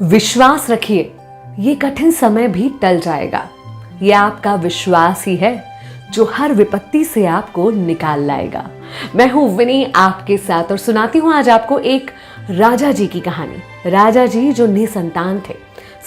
विश्वास रखिए, ये कठिन समय भी टल जाएगा। ये आपका विश्वास ही है जो हर विपत्ति से आपको निकाल लाएगा। मैं हूं विनी आपके साथ और सुनाती हूं आज आपको एक राजा जी की कहानी। राजा जी जो निसंतान थे,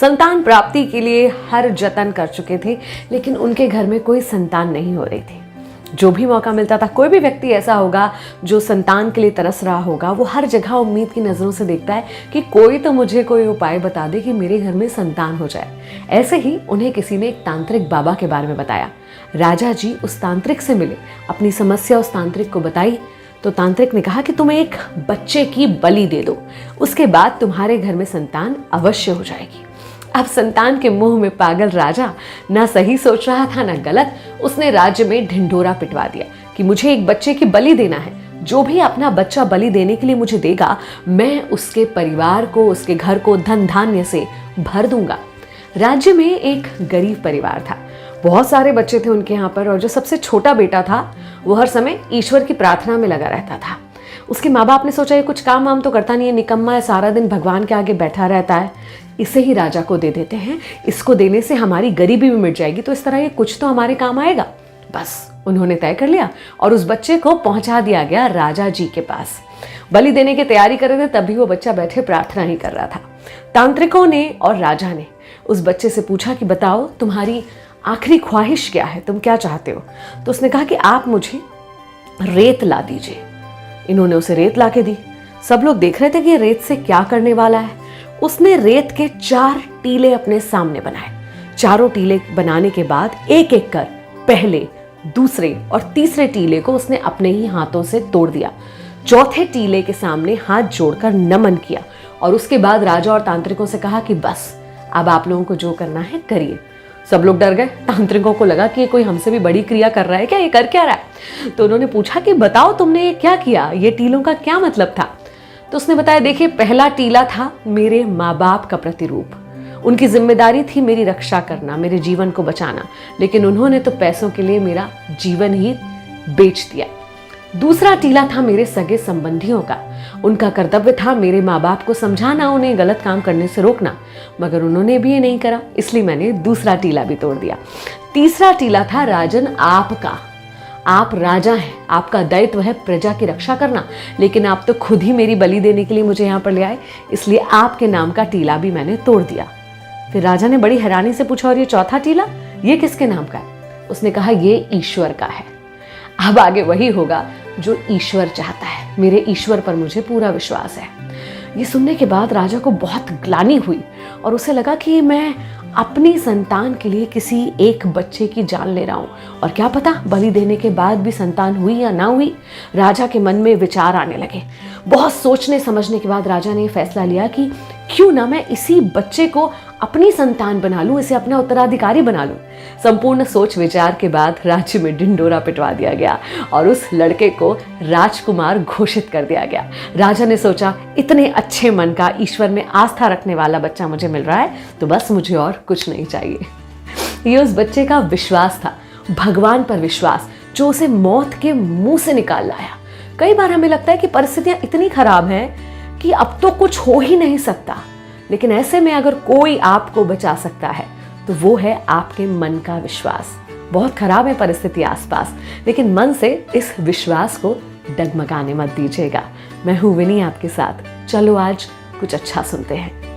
संतान प्राप्ति के लिए हर जतन कर चुके थे, लेकिन उनके घर में कोई संतान नहीं हो रही थी। जो भी मौका मिलता था, कोई भी व्यक्ति ऐसा होगा जो संतान के लिए तरस रहा होगा, वो हर जगह उम्मीद की नज़रों से देखता है कि कोई तो मुझे कोई उपाय बता दे कि मेरे घर में संतान हो जाए। ऐसे ही उन्हें किसी ने एक तांत्रिक बाबा के बारे में बताया। राजा जी उस तांत्रिक से मिले, अपनी समस्या उस तांत्रिक को बताई तो तांत्रिक ने कहा कि तुम एक बच्चे की बलि दे दो, उसके बाद तुम्हारे घर में संतान अवश्य हो जाएगी। अब संतान के मुंह में पागल राजा ना सही सोच रहा था ना गलत। उसने राज्य में ढिंढोरा पिटवा दिया कि मुझे एक बच्चे की बलि देना है। जो भी अपना बच्चा बलि देने के लिए मुझे देगा, मैं उसके परिवार को, उसके घर को धन धान्य से भर दूंगा। राज्य में एक गरीब परिवार था, बहुत सारे बच्चे थे उनके यहाँ पर, और जो सबसे छोटा बेटा था वो हर समय ईश्वर की प्रार्थना में लगा रहता था। उसके माँ बाप ने सोचा ये कुछ काम वाम तो करता नहीं है, निकम्मा है, सारा दिन भगवान के आगे बैठा रहता है, इसे ही राजा को दे देते हैं। इसको देने से हमारी गरीबी भी मिट जाएगी, तो इस तरह ये कुछ तो हमारे काम आएगा। बस उन्होंने तय कर लिया और उस बच्चे को पहुंचा दिया गया राजा जी के पास। बलि देने की तैयारी कर रहे थे, तभी वो बच्चा बैठे प्रार्थना ही कर रहा था। तांत्रिकों ने और राजा ने उस बच्चे से पूछा कि बताओ तुम्हारी आखिरी ख्वाहिश क्या है, तुम क्या चाहते हो? तो उसने कहा कि आप मुझे रेत ला दीजिए। इन्होंने उसे रेत ला के दी। सब लोग देख रहे थे कि ये रेत से क्या करने वाला है। उसने रेत के 4 टीले अपने सामने बनाए। चारों टीले बनाने के बाद एक एक कर पहले, दूसरे और तीसरे टीले को उसने अपने ही हाथों से तोड़ दिया। चौथे टीले के सामने हाथ जोड़कर नमन किया और उसके बाद राजा और तांत्रिकों से कहा कि बस अब आप लोगों को जो करना है करिए। सब लोग डर गए। तांत्रिकों को लगा कि ये कोई हमसे भी बड़ी क्रिया कर रहा है क्या, ये कर क्या रहा है? तो उन्होंने पूछा कि बताओ तुमने ये क्या किया, ये टीलों का क्या मतलब था? तो उसने बताया, देखिए पहला टीला था मेरे माँ बाप का प्रतिरूप। उनकी जिम्मेदारी थी मेरी रक्षा करना, मेरे जीवन को बचाना, लेकिन उन्होंने तो पैसों के लिए मेरा जीवन ही बेच दिया। दूसरा टीला था मेरे सगे संबंधियों का। उनका कर्तव्य था मेरे माँ बाप को समझाना, उन्हें गलत काम करने से रोकना, मगर उन्होंने भी ये नहीं करा, इसलिए मैंने दूसरा टीला भी तोड़ दिया। तीसरा टीला था राजन आपका। आप राजा हैं, आपका दायित्व है प्रजा की रक्षा करना, लेकिन आप तो खुद ही मेरी बलि देने के लिए मुझे यहाँ पर ले आए, इसलिए आपके नाम का टीला भी मैंने तोड़ दिया। फिर राजा ने बड़ी हैरानी से पूछा, और ये चौथा टीला, ये किसके नाम का है? उसने कहा, ये ईश्वर का है। अब आगे वही होगा जो ईश्वर चाहता है। मेरे ईश्वर पर मुझे पूरा विश्वास है। ये सुनने के बाद राजा को बहुत ग्लानि हुई और उसे लगा कि मैं अपनी संतान के लिए किसी एक बच्चे की जान ले रहा हूँ, और क्या पता बलि देने के बाद भी संतान हुई या ना हुई। राजा के मन में विचार आने लगे। बहुत सोचने समझने के बाद राजा ने फैसला लिया कि क्यों ना मैं इसी बच्चे को अपनी संतान बना लूं, इसे अपना उत्तराधिकारी बना लूं। संपूर्ण सोच विचार के बाद राज्य में ढिंढोरा पिटवा दिया गया और उस लड़के को राजकुमार घोषित कर दिया गया। राजा ने सोचा, इतने अच्छे मन का, ईश्वर में आस्था रखने वाला बच्चा मुझे मिल रहा है, तो बस मुझे और कुछ नहीं चाहिए। ये उस बच्चे का विश्वास था, भगवान पर विश्वास, जो उसे मौत के मुंह से निकाल लाया। कई बार हमें लगता है कि परिस्थितियां इतनी खराब हैं कि अब तो कुछ हो ही नहीं सकता, लेकिन ऐसे में अगर कोई आपको बचा सकता है तो वो है आपके मन का विश्वास। बहुत खराब है परिस्थिति आसपास, लेकिन मन से इस विश्वास को डगमगाने मत दीजिएगा। मैं हूं विनी आपके साथ। चलो आज कुछ अच्छा सुनते हैं।